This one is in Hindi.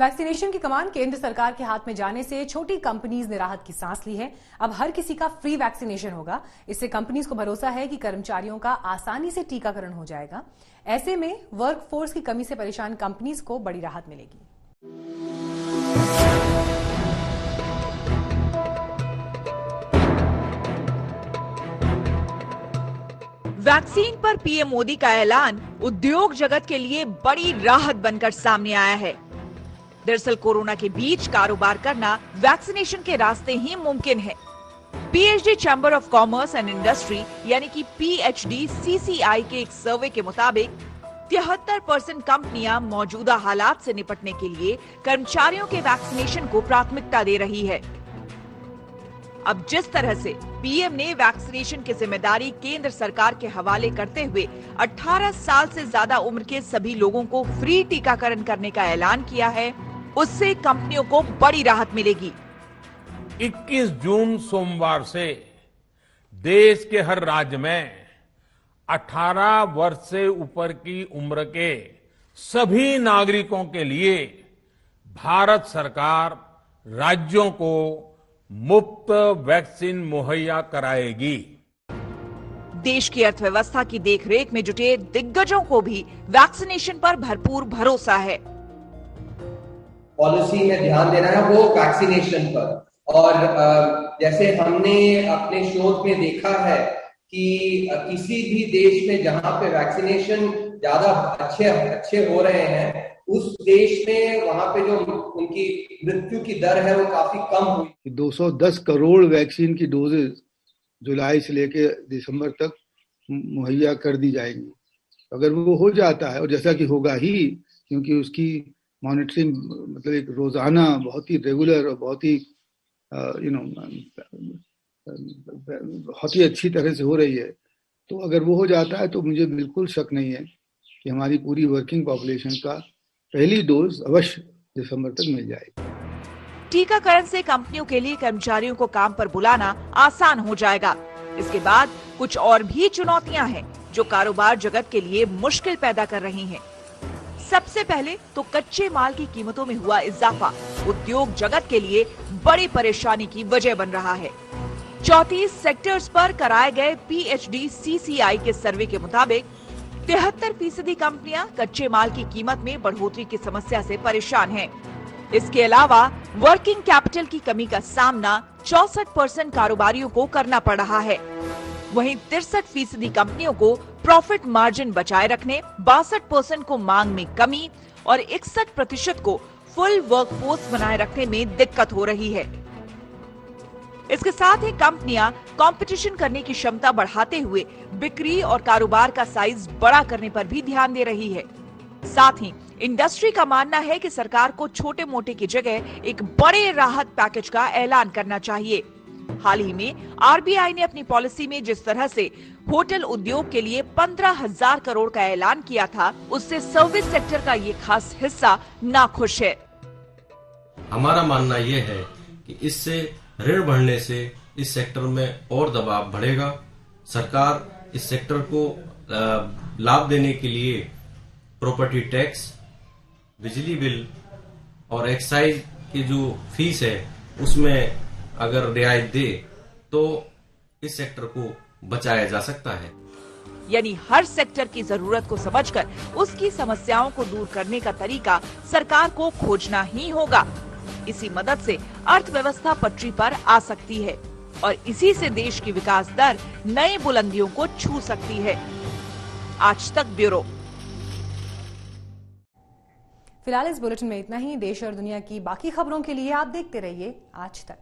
वैक्सीनेशन की कमान केंद्र सरकार के हाथ में जाने से छोटी कंपनीज ने राहत की सांस ली है। अब हर किसी का फ्री वैक्सीनेशन होगा। इससे कंपनीज को भरोसा है कि कर्मचारियों का आसानी से टीकाकरण हो जाएगा। ऐसे में वर्कफोर्स की कमी से परेशान कंपनीज को बड़ी राहत मिलेगी। वैक्सीन पर पीएम मोदी का ऐलान उद्योग जगत के लिए बड़ी राहत बनकर सामने आया है। दरअसल कोरोना के बीच कारोबार करना वैक्सीनेशन के रास्ते ही मुमकिन है। PhD chamber of commerce and industry यानी कि पीएचडी सीसीआई के एक सर्वे के मुताबिक 73% कंपनियां मौजूदा हालात से निपटने के लिए कर्मचारियों के वैक्सीनेशन को प्राथमिकता दे रही है। अब जिस तरह से पीएम ने वैक्सीनेशन की जिम्मेदारी केंद्र सरकार के हवाले करते हुए 18 साल से ज्यादा उम्र के सभी लोगों को फ्री टीकाकरण करने का ऐलान किया है, उससे कंपनियों को बड़ी राहत मिलेगी। 21 जून सोमवार से देश के हर राज्य में 18 वर्ष से ऊपर की उम्र के सभी नागरिकों के लिए भारत सरकार राज्यों को मुफ्त वैक्सीन मुहैया कराएगी। देश की अर्थव्यवस्था की देखरेख में जुटे दिग्गजों को भी वैक्सीनेशन पर भरपूर भरोसा है। पॉलिसी में ध्यान देना है वो वैक्सीनेशन पर, और जैसे हमने अपने शोध में देखा है कि किसी भी देश में जहां पे वैक्सीनेशन ज्यादा अच्छे हो रहे हैं, उस देश में वहां पे जो उनकी मृत्यु की दर है वो काफी कम हुई। 210 करोड़ वैक्सीन की डोजेज जुलाई से लेकर दिसंबर तक मुहैया कर दी जाएंगी। अगर वो हो जाता है, और जैसा कि होगा ही, क्योंकि उसकी मॉनिटरिंग मतलब एक रोजाना बहुत ही रेगुलर और बहुत ही बहुत ही अच्छी तरह से हो रही है, तो अगर वो हो जाता है तो मुझे बिल्कुल शक नहीं है कि हमारी पूरी वर्किंग पॉपुलेशन का पहली डोज अवश्य दिसंबर तक मिल जाएगी। टीकाकरण से कंपनियों के लिए कर्मचारियों को काम पर बुलाना आसान हो जाएगा। इसके बाद कुछ और भी चुनौतियां हैं जो कारोबार जगत के लिए मुश्किल पैदा कर रही हैं। सबसे पहले तो कच्चे माल की कीमतों में हुआ इजाफा उद्योग जगत के लिए बड़ी परेशानी की वजह बन रहा है। 34 सेक्टर्स पर कराए गए पीएचडी सीसीआई के सर्वे के मुताबिक 73% कंपनियां कच्चे माल की कीमत में बढ़ोतरी की समस्या से परेशान हैं। इसके अलावा वर्किंग कैपिटल की कमी का सामना 64% कारोबारियों को करना पड़ रहा है। वहीं 63% कंपनियों को प्रॉफिट मार्जिन बचाए रखने, 62% को मांग में कमी और 61% को फुल वर्कफोर्स बनाए रखने में दिक्कत हो रही है। इसके साथ ही कंपनियां कंपटीशन करने की क्षमता बढ़ाते हुए बिक्री और कारोबार का साइज बड़ा करने पर भी ध्यान दे रही है। साथ ही इंडस्ट्री का मानना है कि सरकार को छोटे मोटे की जगह एक बड़े राहत पैकेज का ऐलान करना चाहिए। हाल ही में आरबीआई ने अपनी पॉलिसी में जिस तरह से होटल उद्योग के लिए 15,000 करोड़ का ऐलान किया था, उससे सर्विस सेक्टर का ये खास हिस्सा नाखुश है। हमारा मानना ये है कि इससे ऋण बढ़ने से इस सेक्टर में और दबाव बढ़ेगा। सरकार इस सेक्टर को लाभ देने के लिए प्रॉपर्टी टैक्स, बिजली बिल और एक्साइज की जो फीस है उसमें अगर रियायत दे तो इस सेक्टर को बचाया जा सकता है। यानी हर सेक्टर की जरूरत को समझकर उसकी समस्याओं को दूर करने का तरीका सरकार को खोजना ही होगा। इसी मदद से अर्थव्यवस्था पटरी पर आ सकती है और इसी से देश की विकास दर नई बुलंदियों को छू सकती है। आज तक ब्यूरो। फिलहाल इस बुलेटिन में इतना ही। देश और दुनिया की बाकी खबरों के लिए आप देखते रहिए आज तक।